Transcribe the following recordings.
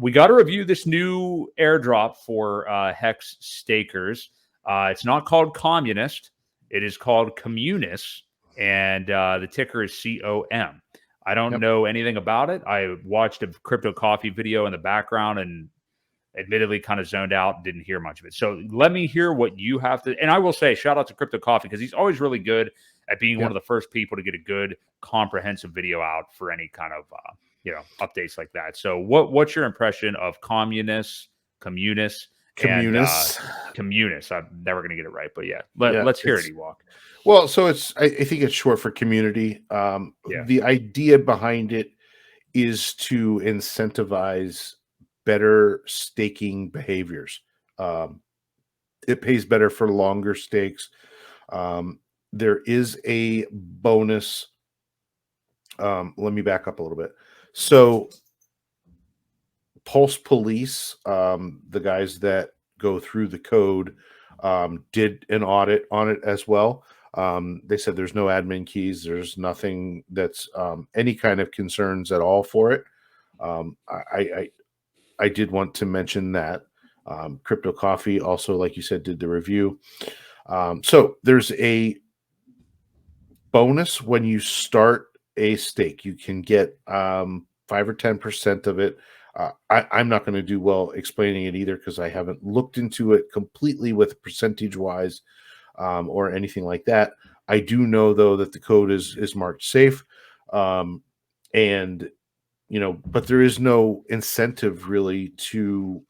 We got to review this new airdrop for HEX stakers. It's not called Communist. It is called Communis, and the ticker is COM. I don't know anything about it. I watched a Crypto Coffee video in the background and admittedly kind of zoned out and didn't hear much of it. So let me hear what you have to. And I will say, shout out to Crypto Coffee because he's always really good at being one of the first people to get a good comprehensive video out for any kind of updates like that. So what's your impression of Communis? Communis. I'm never going to get it right, but let's hear it, Ewok. Well, so I think it's short for community. The idea behind it is to incentivize better staking behaviors. It pays better for longer stakes. There is a bonus. Let me back up a little bit. So Pulse Police, the guys that go through the code, did an audit on it as well. They said there's no admin keys. There's nothing that's any kind of concerns at all for it. I did want to mention that. Crypto Coffee also, like you said, did the review. So there's a bonus when you start a stake. You can get 5 or 10% of it. I'm not going to do well explaining it either because I haven't looked into it completely with percentage-wise or anything like that. I do know, though, that the code is marked safe. And but there is no incentive really to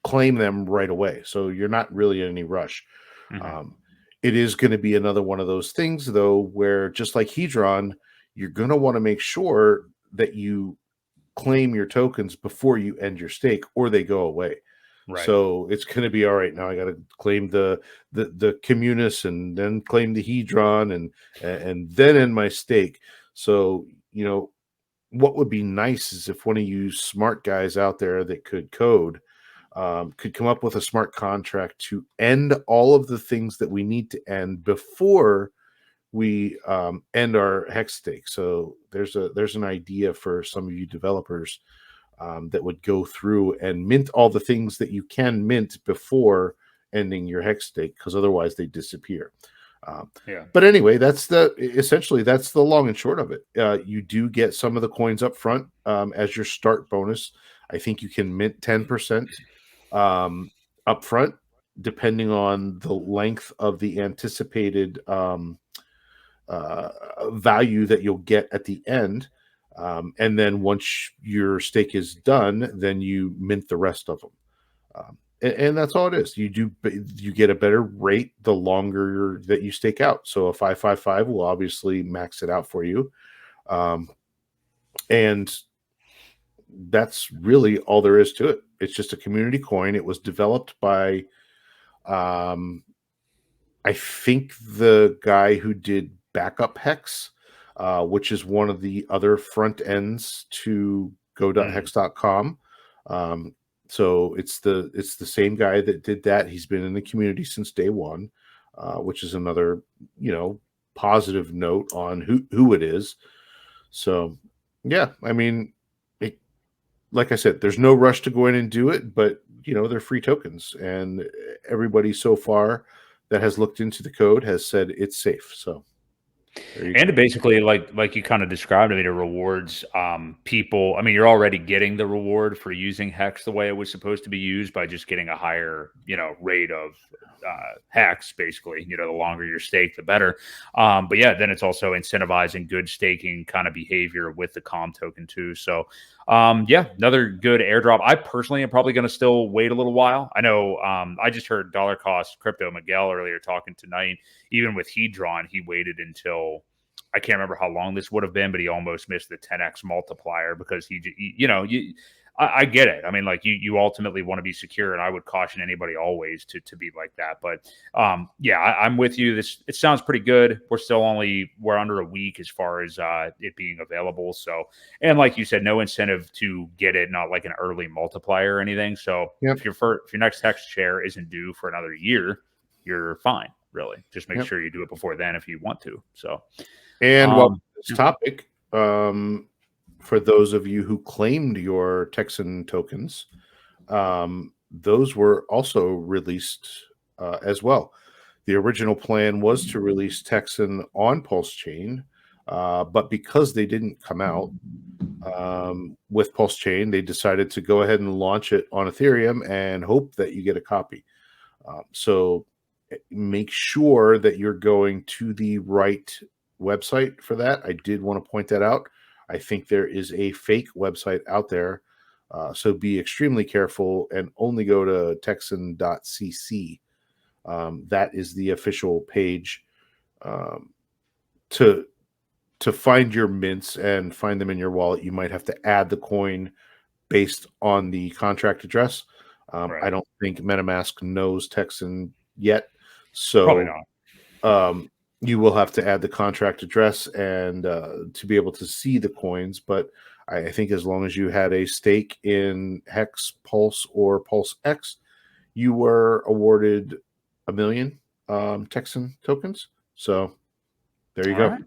claim them right away. So you're not really in any rush. Mm-hmm. It is going to be another one of those things, though, where just like Hedron, you're going to want to make sure that you claim your tokens before you end your stake or they go away. Right. So it's going to be all right. Now I got to claim the Communis and then claim the Hedron and then end my stake. So, what would be nice is if one of you smart guys out there that could code could come up with a smart contract to end all of the things that we need to end before we end our HEX stake. So there's an idea for some of you developers that would go through and mint all the things that you can mint before ending your HEX stake, because otherwise they disappear. But anyway, essentially that's the long and short of it. You do get some of the coins up front as your start bonus. I think you can mint 10% up front, depending on the length of the anticipated value that you'll get at the end. And then once your stake is done, then you mint the rest of them. And that's all it is. You get a better rate the longer that you stake out. So a 555 will obviously max it out for you. And that's really all there is to it. It's just a community coin. It was developed by, I think, the guy who did Backup HEX, which is one of the other front ends to go.hex.com. So it's the same guy that did that. He's been in the community since day one, which is another, positive note on who it is. So, yeah, I mean, like I said, there's no rush to go in and do it, but, they're free tokens. And everybody so far that has looked into the code has said it's safe. So. And basically, like you kind of described, it rewards people. I mean, you're already getting the reward for using HEX the way it was supposed to be used by just getting a higher, rate of HEX, basically. The longer your stake, the better. But yeah, then it's also incentivizing good staking kind of behavior with the COM token too. So another good airdrop. I personally am probably going to still wait a little while. I know I just heard Dollar Cost Crypto Miguel earlier talking tonight. Even with Hedron, he waited until, I can't remember how long this would have been, but he almost missed the 10x multiplier because I get it. I mean, like you ultimately want to be secure, and I would caution anybody always to be like that. But I'm with you. It sounds pretty good. We're under a week as far as it being available. So, and like you said, no incentive to get it, not like an early multiplier or anything. So if your next HEX share isn't due for another year, you're fine. Really, just make sure you do it before then if you want to. So, and this topic, for those of you who claimed your Texan tokens, those were also released as well. The original plan was to release Texan on PulseChain, but because they didn't come out with PulseChain, they decided to go ahead and launch it on Ethereum and hope that you get a copy. So make sure that you're going to the right website for that. I did want to point that out. I think there is a fake website out there. So be extremely careful and only go to texan.cc. That is the official page to find your mints and find them in your wallet. You might have to add the coin based on the contract address. Right. I don't think MetaMask knows Texan yet. Probably So not. you will have to add the contract address and to be able to see the coins. But I think as long as you had a stake in HEX, Pulse, or Pulse X, you were awarded 1 million Texan tokens. So there you All go. right.